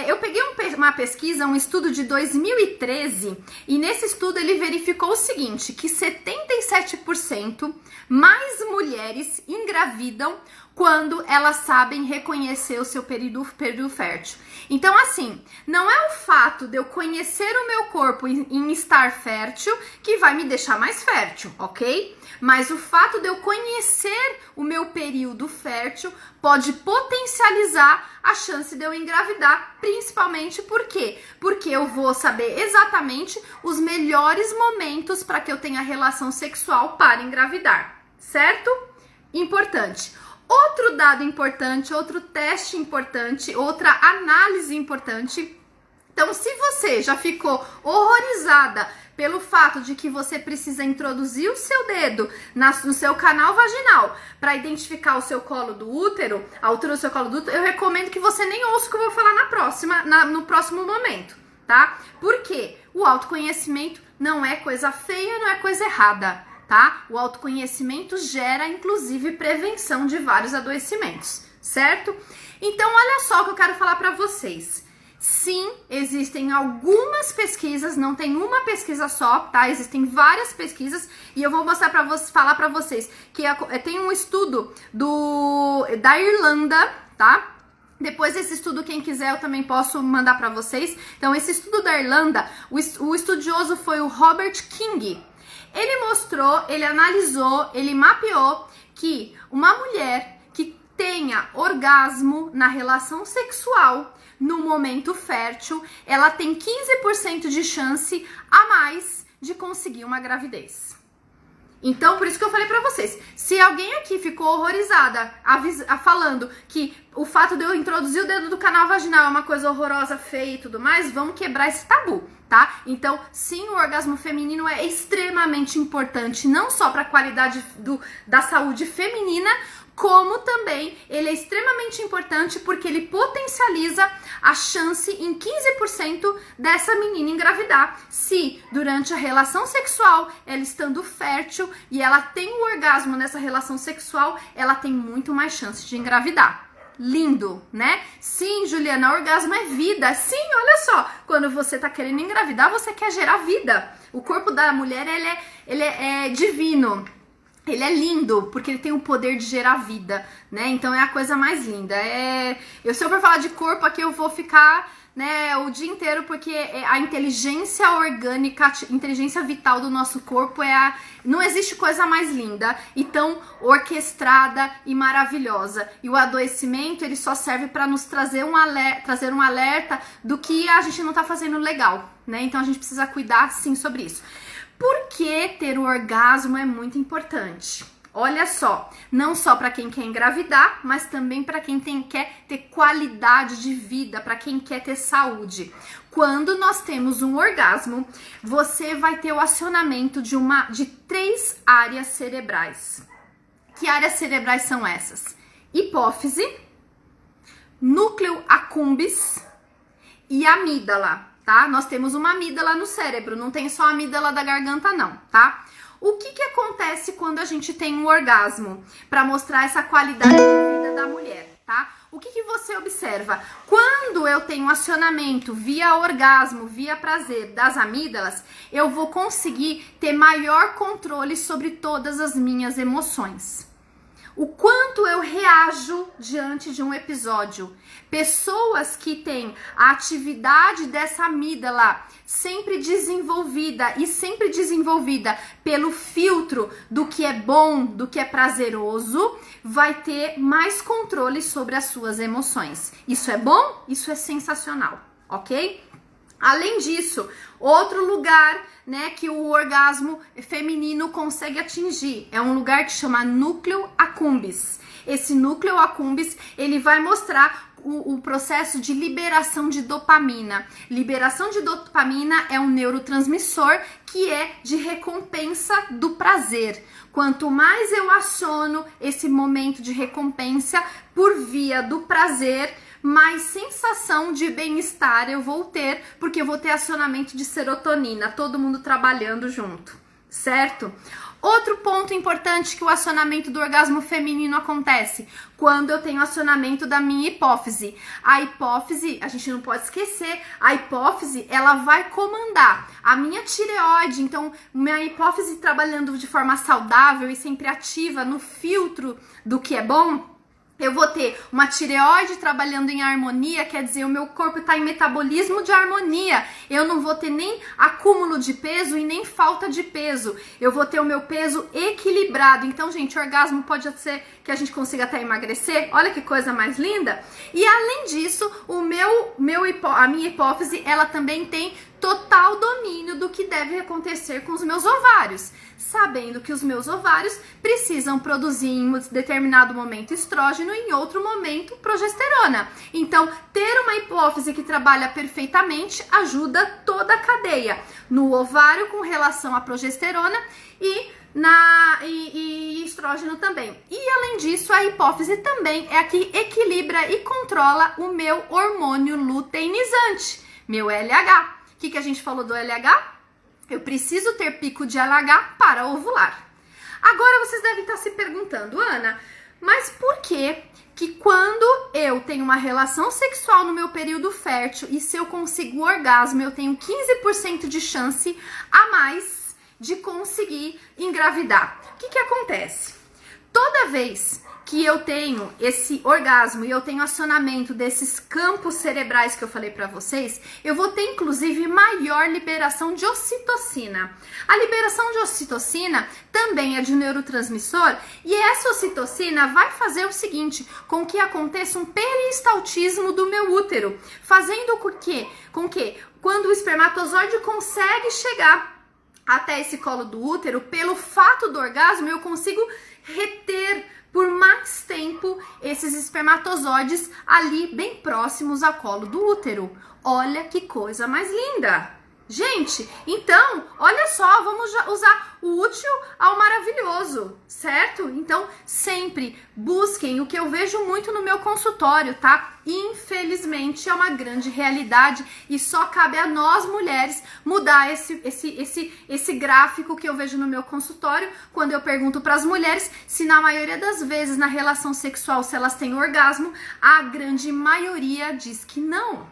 Eu peguei uma pesquisa, um estudo de 2013, e nesse estudo ele verificou o seguinte, que 77% mais mulheres engravidam quando elas sabem reconhecer o seu período fértil. Então, assim, não é o fato de eu conhecer o meu corpo em estar fértil que vai me deixar mais fértil, ok? Mas o fato de eu conhecer o meu período fértil pode potencializar a chance de eu engravidar, principalmente por quê? Porque eu vou saber exatamente os melhores momentos para que eu tenha relação sexual para engravidar, certo? Importante. Outro dado importante, outro teste importante, outra análise importante. Então, se você já ficou horrorizada pelo fato de que você precisa introduzir o seu dedo no seu canal vaginal para identificar o seu colo do útero, a altura do seu colo do útero, eu recomendo que você nem ouça o que eu vou falar no próximo momento, tá? Porque o autoconhecimento não é coisa feia, não é coisa errada, tá? O autoconhecimento gera, inclusive, prevenção de vários adoecimentos, certo? Então, olha só o que eu quero falar para vocês. Sim, existem algumas pesquisas, não tem uma pesquisa só, tá? Existem várias pesquisas e eu vou mostrar para vocês, falar para vocês que tem um estudo da Irlanda, tá? Depois desse estudo, quem quiser, eu também posso mandar para vocês. Então, esse estudo da Irlanda, o estudioso foi o Robert King. Ele mostrou, ele analisou, ele mapeou que uma mulher que tenha orgasmo na relação sexual no momento fértil, ela tem 15% de chance a mais de conseguir uma gravidez. Então, por isso que eu falei pra vocês, se alguém aqui ficou horrorizada falando que o fato de eu introduzir o dedo do canal vaginal é uma coisa horrorosa, feia e tudo mais, vamos quebrar esse tabu, tá? Então, sim, o orgasmo feminino é extremamente importante, não só para a qualidade da saúde feminina, como também ele é extremamente importante porque ele potencializa a chance em 15% dessa menina engravidar. Se durante a relação sexual, ela estando fértil e ela tem o orgasmo nessa relação sexual, ela tem muito mais chance de engravidar. Lindo, né? Sim, Juliana, orgasmo é vida. Sim, olha só, quando você tá querendo engravidar, você quer gerar vida. O corpo da mulher, ele é divino. Ele é lindo, porque ele tem o poder de gerar vida, né? Então é a coisa mais linda. Se eu for falar de corpo aqui, eu vou ficar, né, o dia inteiro, porque a inteligência orgânica, a inteligência vital do nosso corpo não existe coisa mais linda e tão orquestrada e maravilhosa. E o adoecimento, ele só serve para nos trazer um alerta do que a gente não tá fazendo legal, né? Então a gente precisa cuidar, sim, sobre isso. Por que ter o orgasmo é muito importante? Olha só, não só para quem quer engravidar, mas também para quem quer ter qualidade de vida, para quem quer ter saúde. Quando nós temos um orgasmo, você vai ter o acionamento de 3 áreas cerebrais. Que áreas cerebrais são essas? Hipófise, núcleo accumbens e amígdala. Tá? Nós temos uma amígdala no cérebro, não tem só a amígdala da garganta não, tá? O que acontece quando a gente tem um orgasmo? Para mostrar essa qualidade de vida da mulher, tá? o que você observa? Quando eu tenho acionamento via orgasmo, via prazer das amígdalas, eu vou conseguir ter maior controle sobre todas as minhas emoções. O quanto eu reajo diante de um episódio. Pessoas que têm a atividade dessa amígdala sempre desenvolvida pelo filtro do que é bom, do que é prazeroso, vai ter mais controle sobre as suas emoções. Isso é bom? Isso é sensacional, ok? Além disso, outro lugar, né, que o orgasmo feminino consegue atingir é um lugar que chama núcleo accumbens. Esse núcleo accumbens, ele vai mostrar o processo de liberação de dopamina. Liberação de dopamina é um neurotransmissor que é de recompensa do prazer. Quanto mais eu aciono esse momento de recompensa por via do prazer, mais sensação de bem-estar eu vou ter, porque eu vou ter acionamento de serotonina, todo mundo trabalhando junto, certo? Outro ponto importante que o acionamento do orgasmo feminino acontece quando eu tenho acionamento da minha hipófise. A hipófise, a gente não pode esquecer, a hipófise, ela vai comandar a minha tireoide. Então, minha hipófise trabalhando de forma saudável e sempre ativa no filtro do que é bom, eu vou ter uma tireoide trabalhando em harmonia, quer dizer, o meu corpo está em metabolismo de harmonia. Eu não vou ter nem acúmulo de peso e nem falta de peso. Eu vou ter o meu peso equilibrado. Então, gente, orgasmo pode ser que a gente consiga até emagrecer. Olha que coisa mais linda. E além disso, a minha hipófise, ela também tem total domínio do que deve acontecer com os meus ovários, sabendo que os meus ovários precisam produzir em um determinado momento estrógeno e em outro momento progesterona. Então, ter uma hipófise que trabalha perfeitamente ajuda toda a cadeia, no ovário com relação à progesterona e estrógeno também. E além disso, a hipófise também é a que equilibra e controla o meu hormônio luteinizante, meu LH. O que a gente falou do LH? Eu preciso ter pico de LH para ovular. Agora vocês devem estar se perguntando, Ana, mas por que quando eu tenho uma relação sexual no meu período fértil e se eu consigo orgasmo, eu tenho 15% de chance a mais de conseguir engravidar? O que acontece? Toda vez que eu tenho esse orgasmo e eu tenho acionamento desses campos cerebrais que eu falei pra vocês, eu vou ter inclusive maior liberação de ocitocina. A liberação de ocitocina também é de um neurotransmissor e essa ocitocina vai fazer o seguinte, com que aconteça um peristaltismo do meu útero, fazendo com que quando o espermatozoide consegue chegar até esse colo do útero, pelo fato do orgasmo, eu consigo reter por mais tempo esses espermatozoides ali bem próximos ao colo do útero. Olha que coisa mais linda! Gente, então, olha só, vamos usar o útil ao maravilhoso, certo? Então, sempre busquem o que eu vejo muito no meu consultório, tá? Infelizmente, é uma grande realidade e só cabe a nós, mulheres, mudar esse gráfico que eu vejo no meu consultório, quando eu pergunto para as mulheres se na maioria das vezes na relação sexual, se elas têm orgasmo, a grande maioria diz que não.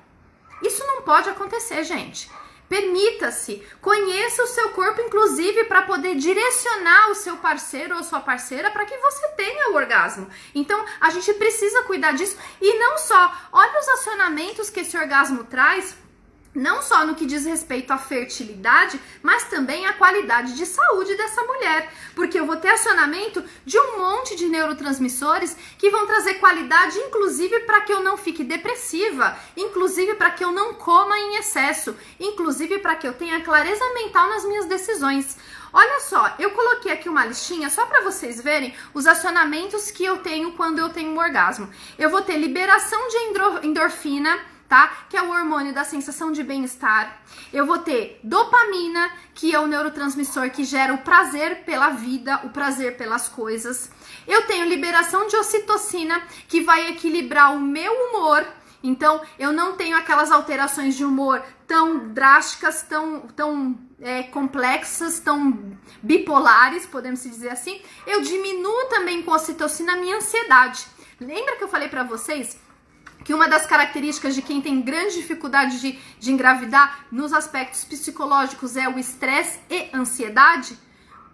Isso não pode acontecer, gente. Permita-se, conheça o seu corpo, inclusive, para poder direcionar o seu parceiro ou sua parceira para que você tenha o orgasmo. Então, a gente precisa cuidar disso. E não só, olha os acionamentos que esse orgasmo traz, não só no que diz respeito à fertilidade, mas também à qualidade de saúde dessa mulher. Porque eu vou ter acionamento de um monte de neurotransmissores que vão trazer qualidade, inclusive para que eu não fique depressiva, inclusive para que eu não coma em excesso, inclusive para que eu tenha clareza mental nas minhas decisões. Olha só, eu coloquei aqui uma listinha só para vocês verem os acionamentos que eu tenho quando eu tenho um orgasmo. Eu vou ter liberação de endorfina, tá? Que é o hormônio da sensação de bem-estar. Eu vou ter dopamina, que é o neurotransmissor que gera o prazer pela vida, o prazer pelas coisas. Eu tenho liberação de ocitocina, que vai equilibrar o meu humor. Então, eu não tenho aquelas alterações de humor tão drásticas, tão complexas, tão bipolares, podemos dizer assim. Eu diminuo também com ocitocina a minha ansiedade. Lembra que eu falei pra vocês que uma das características de quem tem grande dificuldade de engravidar nos aspectos psicológicos é o estresse e ansiedade?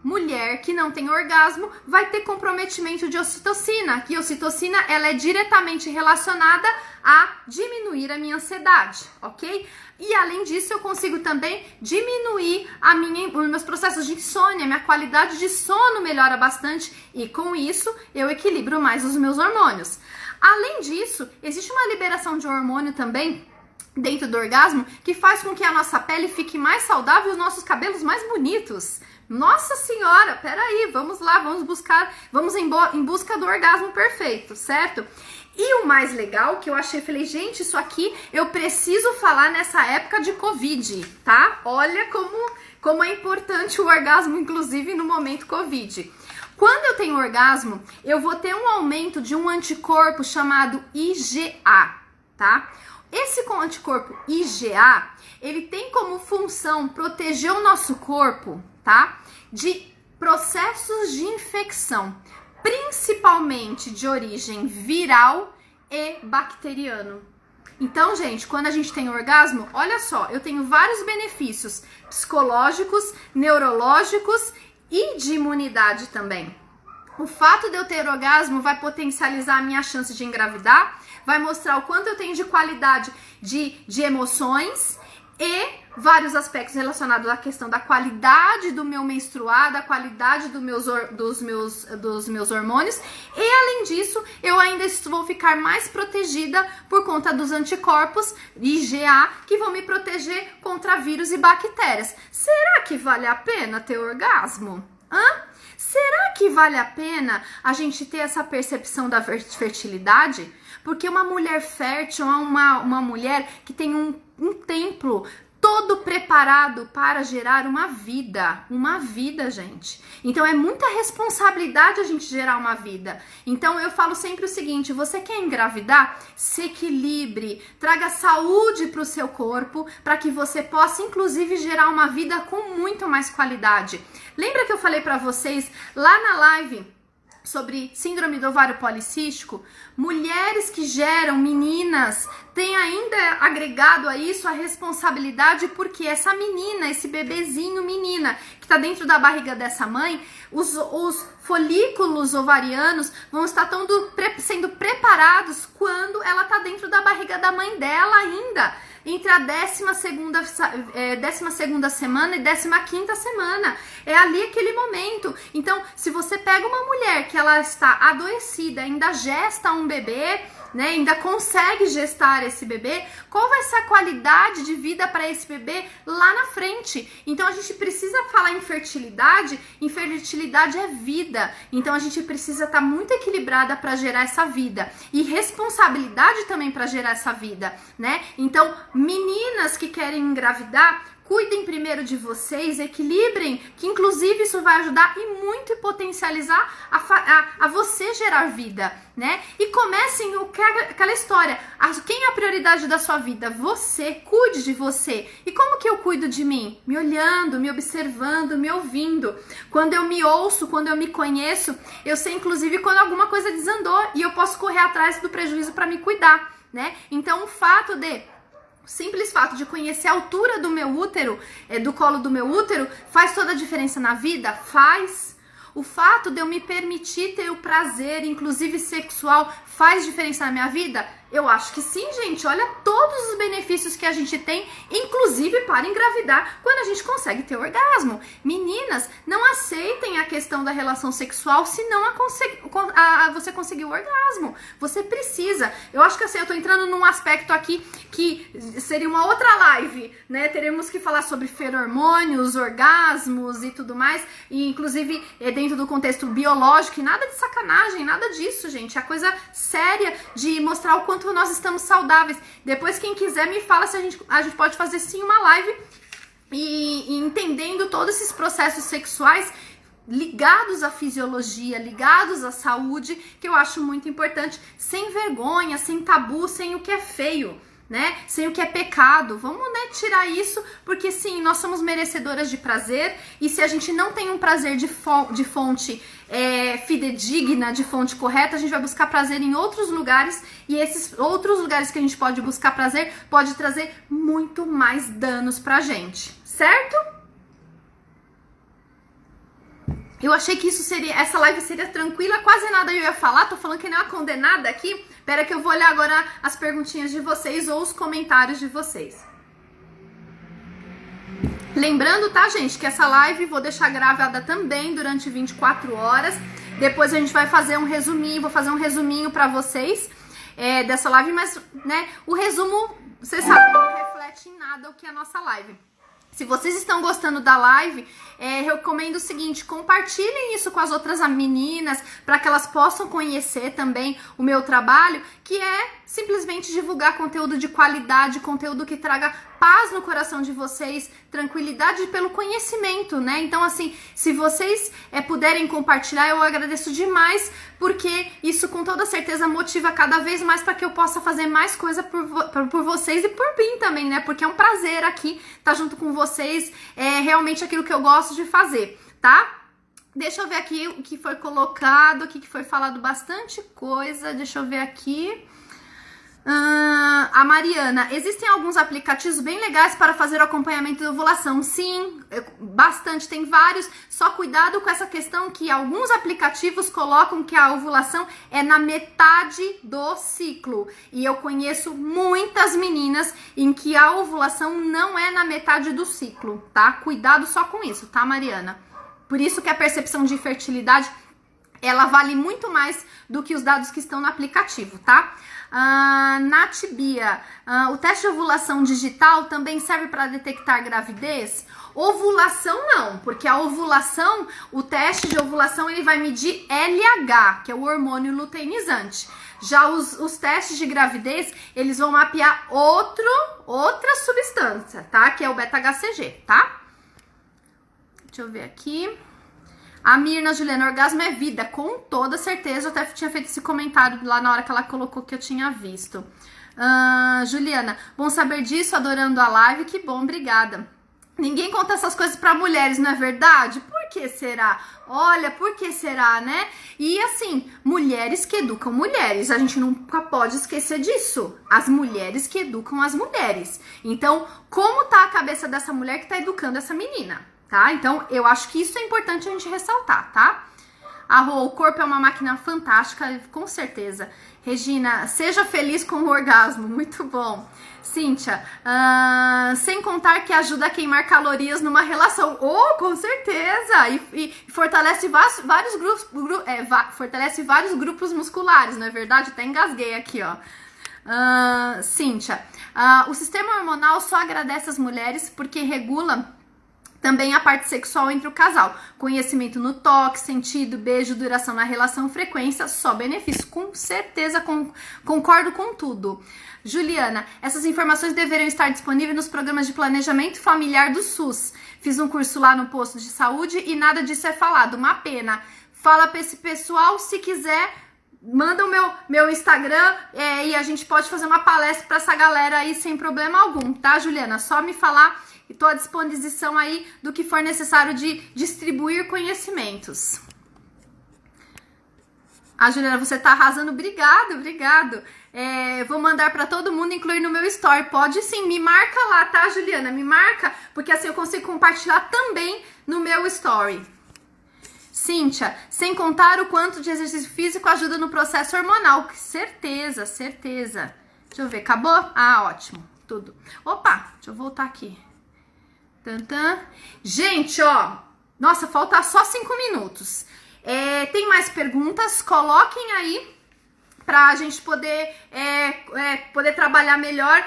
Mulher que não tem orgasmo vai ter comprometimento de ocitocina, que ocitocina ela é diretamente relacionada a diminuir a minha ansiedade, ok? E além disso, eu consigo também diminuir os meus processos de insônia, minha qualidade de sono melhora bastante e com isso eu equilibro mais os meus hormônios. Além disso, existe uma liberação de hormônio também dentro do orgasmo que faz com que a nossa pele fique mais saudável e os nossos cabelos mais bonitos. Nossa senhora, peraí, vamos lá, vamos em busca do orgasmo perfeito, certo? E o mais legal que eu achei, falei, gente, isso aqui eu preciso falar nessa época de Covid, tá? Olha como é importante o orgasmo, inclusive no momento Covid. Quando eu tenho orgasmo, eu vou ter um aumento de um anticorpo chamado IgA, tá? Esse anticorpo IgA, ele tem como função proteger o nosso corpo, tá? De processos de infecção, principalmente de origem viral e bacteriano. Então, gente, quando a gente tem orgasmo, olha só, eu tenho vários benefícios psicológicos, neurológicos e de imunidade também. O fato de eu ter orgasmo vai potencializar a minha chance de engravidar, vai mostrar o quanto eu tenho de qualidade de emoções e vários aspectos relacionados à questão da qualidade do meu menstruar, da qualidade dos meus hormônios. E além disso, eu ainda vou ficar mais protegida por conta dos anticorpos IgA que vão me proteger contra vírus e bactérias. Será que vale a pena ter orgasmo? Será que vale a pena a gente ter essa percepção da fertilidade? Porque uma mulher fértil é uma mulher que tem um templo todo preparado para gerar uma vida, gente. Então é muita responsabilidade a gente gerar uma vida. Então eu falo sempre o seguinte, você quer engravidar? Se equilibre, traga saúde para o seu corpo, para que você possa inclusive gerar uma vida com muito mais qualidade. Lembra que eu falei para vocês lá na live sobre síndrome do ovário policístico? Mulheres que geram meninas têm ainda agregado a isso a responsabilidade, porque essa menina, esse bebezinho menina que está dentro da barriga dessa mãe, os folículos ovarianos vão estar sendo preparados quando ela está dentro da barriga da mãe dela ainda, entre a 12ª semana e 15ª semana. É ali aquele momento. Então, se você pega uma mulher que ela está adoecida, ainda gesta um bebê, né, ainda consegue gestar esse bebê, qual vai ser a qualidade de vida para esse bebê lá na frente? Então a gente precisa falar em fertilidade é vida, então a gente precisa estar muito equilibrada para gerar essa vida e responsabilidade também para gerar essa vida, né? Então meninas que querem engravidar, cuidem primeiro de vocês, equilibrem, que inclusive isso vai ajudar e muito potencializar a você gerar vida, né? E comecem aquela história, quem é a prioridade da sua vida? Você, cuide de você. E como que eu cuido de mim? Me olhando, me observando, me ouvindo. Quando eu me ouço, quando eu me conheço, eu sei inclusive quando alguma coisa desandou e eu posso correr atrás do prejuízo para me cuidar, né? Então o simples fato de conhecer a altura do meu útero, do colo do meu útero, faz toda a diferença na vida? Faz. O fato de eu me permitir ter o prazer, inclusive sexual, faz diferença na minha vida? Eu acho que sim, gente. Olha todos os benefícios que a gente tem, inclusive para engravidar, quando a gente consegue ter orgasmo. Meninas, não aceitem a questão da relação sexual se não você conseguir o orgasmo. Você precisa. Eu acho que assim, eu tô entrando num aspecto aqui que seria uma outra live, né? Teremos que falar sobre feromônios, orgasmos e tudo mais, e inclusive dentro do contexto biológico, e nada de sacanagem, nada disso, gente. É coisa séria de mostrar o quanto nós estamos saudáveis. Depois, quem quiser, me fala se a gente pode fazer sim uma live e entendendo todos esses processos sexuais ligados à fisiologia, ligados à saúde, que eu acho muito importante, sem vergonha, sem tabu, sem o que é feio, né? Sem o que é pecado. Vamos, né, tirar isso, porque sim, nós somos merecedoras de prazer, e se a gente não tem um prazer de fonte fidedigna, de fonte correta, a gente vai buscar prazer em outros lugares, e esses outros lugares que a gente pode buscar prazer pode trazer muito mais danos pra gente, certo? Eu achei que essa live seria tranquila, quase nada eu ia falar, tô falando que nem uma condenada aqui. Espera que eu vou olhar agora as perguntinhas de vocês ou os comentários de vocês. Lembrando, tá, gente, que essa live vou deixar gravada também durante 24 horas. Depois a gente vai fazer um resuminho, vou fazer um resuminho pra vocês dessa live, mas, né, o resumo, vocês sabem, não reflete em nada o que é a nossa live. Se vocês estão gostando da live, eu recomendo o seguinte: compartilhem isso com as outras meninas, para que elas possam conhecer também o meu trabalho, que é simplesmente divulgar conteúdo de qualidade, conteúdo que traga paz no coração de vocês, tranquilidade pelo conhecimento, né? Então, assim, se vocês puderem compartilhar, eu agradeço demais, porque isso com toda certeza motiva cada vez mais para que eu possa fazer mais coisa por vocês e por mim também, né? Porque é um prazer aqui estar junto com vocês, é realmente aquilo que eu gosto de fazer, tá? Deixa eu ver aqui o que foi colocado, o que foi falado, bastante coisa, deixa eu ver aqui. A Mariana, existem alguns aplicativos bem legais para fazer o acompanhamento da ovulação. Sim, bastante, tem vários, só cuidado com essa questão que alguns aplicativos colocam que a ovulação é na metade do ciclo, e eu conheço muitas meninas em que a ovulação não é na metade do ciclo, tá? Cuidado só com isso, tá, Mariana? Por isso que a percepção de fertilidade, ela vale muito mais do que os dados que estão no aplicativo, tá? Nath Bia, o teste de ovulação digital também serve para detectar gravidez? Ovulação não, porque a ovulação, o teste de ovulação, ele vai medir LH, que é o hormônio luteinizante. Já os testes de gravidez, eles vão mapear outra substância, tá? Que é o beta-HCG, tá? Deixa eu ver aqui. A Mirna Juliana, orgasmo é vida, com toda certeza. Eu até tinha feito esse comentário lá na hora que ela colocou que eu tinha visto. Juliana, bom saber disso, adorando a live, que bom, obrigada. Ninguém conta essas coisas para mulheres, não é verdade? Por que será? Olha, por que será, né? E assim, mulheres que educam mulheres, a gente nunca pode esquecer disso. As mulheres que educam as mulheres. Então, como tá a cabeça dessa mulher que tá educando essa menina? Tá? Então, eu acho que isso é importante a gente ressaltar, tá? O corpo é uma máquina fantástica, com certeza. Regina, seja feliz com o orgasmo, muito bom. Cíntia, sem contar que ajuda a queimar calorias numa relação. Oh, com certeza! E fortalece vários grupos, fortalece vários grupos musculares, não é verdade? Até engasguei aqui, ó. Cíntia, o sistema hormonal só agradece as mulheres porque regula também a parte sexual entre o casal. Conhecimento no toque, sentido, beijo, duração na relação, frequência, só benefício. Com certeza, concordo com tudo. Juliana, essas informações deveriam estar disponíveis nos programas de planejamento familiar do SUS. Fiz um curso lá no posto de saúde e nada disso é falado. Uma pena. Fala pra esse pessoal, se quiser, manda o meu Instagram e a gente pode fazer uma palestra pra essa galera aí sem problema algum, tá, Juliana? Só me falar. E estou à disposição aí do que for necessário de distribuir conhecimentos. Juliana, você tá arrasando. Obrigado. Vou mandar para todo mundo, incluir no meu story. Pode sim, me marca lá, tá, Juliana? Me marca, porque assim eu consigo compartilhar também no meu story. Cíntia, sem contar o quanto de exercício físico ajuda no processo hormonal. Certeza. Deixa eu ver, acabou? Ótimo, tudo. Opa, deixa eu voltar aqui. Gente, ó, nossa, falta só 5 minutos. Tem mais perguntas? Coloquem aí pra gente poder trabalhar melhor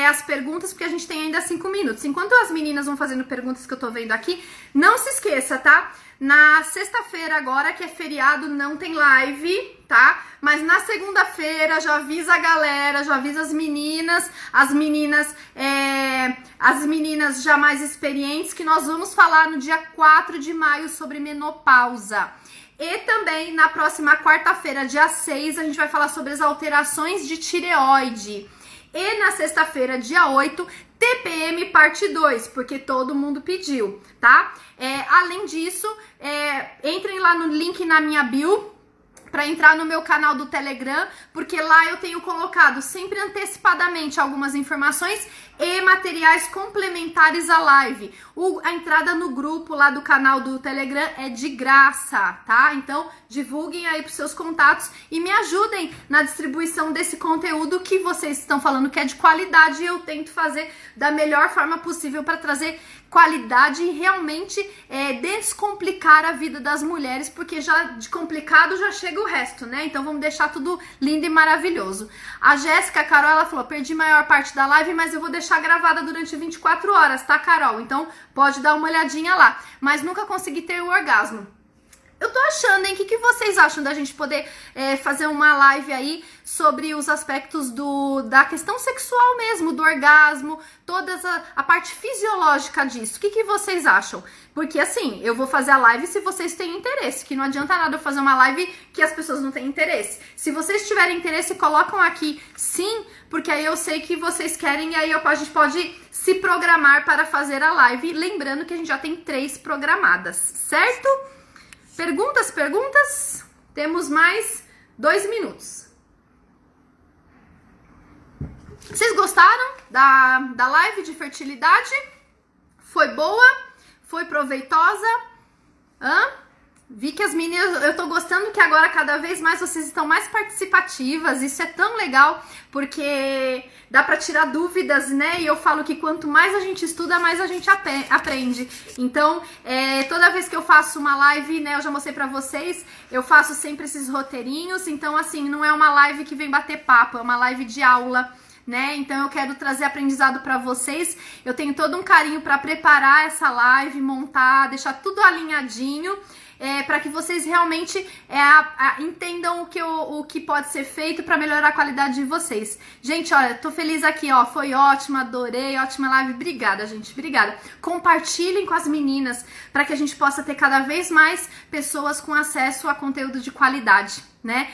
as perguntas, porque a gente tem ainda 5 minutos. Enquanto as meninas vão fazendo perguntas que eu tô vendo aqui, não se esqueça, tá? Na sexta-feira agora, que é feriado, não tem live, tá? Mas na segunda-feira já avisa a galera, já avisa as meninas já mais experientes, que nós vamos falar no dia 4 de maio sobre menopausa. E também na próxima quarta-feira, dia 6, a gente vai falar sobre as alterações de tireoide. E na sexta-feira, dia 8, TPM parte 2, porque todo mundo pediu, tá? Além disso, entrem lá no link na minha bio para entrar no meu canal do Telegram, porque lá eu tenho colocado sempre antecipadamente algumas informações e materiais complementares à live. A entrada no grupo lá do canal do Telegram é de graça, tá? Então, divulguem aí pros seus contatos e me ajudem na distribuição desse conteúdo que vocês estão falando que é de qualidade e eu tento fazer da melhor forma possível para trazer qualidade e realmente descomplicar a vida das mulheres, porque já de complicado já chega o resto, né? Então vamos deixar tudo lindo e maravilhoso. A Jéssica, a Carol, ela falou, perdi a maior parte da live, mas eu vou deixar gravada durante 24 horas, tá, Carol? Então pode dar uma olhadinha lá. Mas nunca consegui ter o orgasmo. Eu tô achando, hein? O que vocês acham da gente poder fazer uma live aí sobre os aspectos da questão sexual mesmo, do orgasmo, toda a parte fisiológica disso? O que vocês acham? Porque assim, eu vou fazer a live se vocês têm interesse, que não adianta nada eu fazer uma live que as pessoas não têm interesse. Se vocês tiverem interesse, colocam aqui sim, porque aí eu sei que vocês querem e aí a gente pode se programar para fazer a live. Lembrando que a gente já tem 3 programadas, certo? Perguntas? Temos mais 2 minutos. Vocês gostaram da live de fertilidade? Foi boa? Foi proveitosa? Vi que as meninas, eu tô gostando que agora cada vez mais vocês estão mais participativas, isso é tão legal, porque dá pra tirar dúvidas, né? E eu falo que quanto mais a gente estuda, mais a gente aprende. Então, toda vez que eu faço uma live, né, eu já mostrei pra vocês, eu faço sempre esses roteirinhos, então assim, não é uma live que vem bater papo, é uma live de aula, né? Então eu quero trazer aprendizado para vocês. Eu tenho todo um carinho para preparar essa live, montar, deixar tudo alinhadinho, para que vocês realmente entendam o que pode ser feito para melhorar a qualidade de vocês. Gente, olha, tô feliz aqui, ó, foi ótima, adorei, ótima live. Obrigada, gente, obrigada. Compartilhem com as meninas para que a gente possa ter cada vez mais pessoas com acesso a conteúdo de qualidade, né?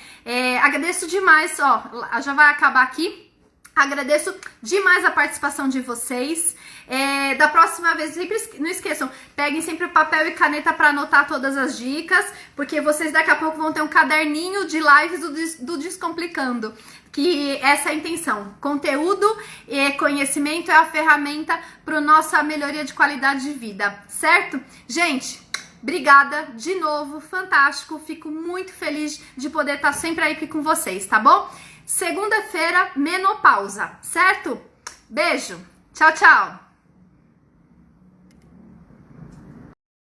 Agradeço demais, ó, já vai acabar aqui. Agradeço demais a participação de vocês. Da próxima vez, sempre não esqueçam, peguem sempre papel e caneta para anotar todas as dicas, porque vocês daqui a pouco vão ter um caderninho de lives do Descomplicando, que essa é a intenção. Conteúdo e conhecimento é a ferramenta para nossa melhoria de qualidade de vida, certo? Gente, obrigada de novo, fantástico, fico muito feliz de poder estar sempre aí aqui com vocês, tá bom? Segunda-feira, menopausa, certo? Beijo, tchau, tchau!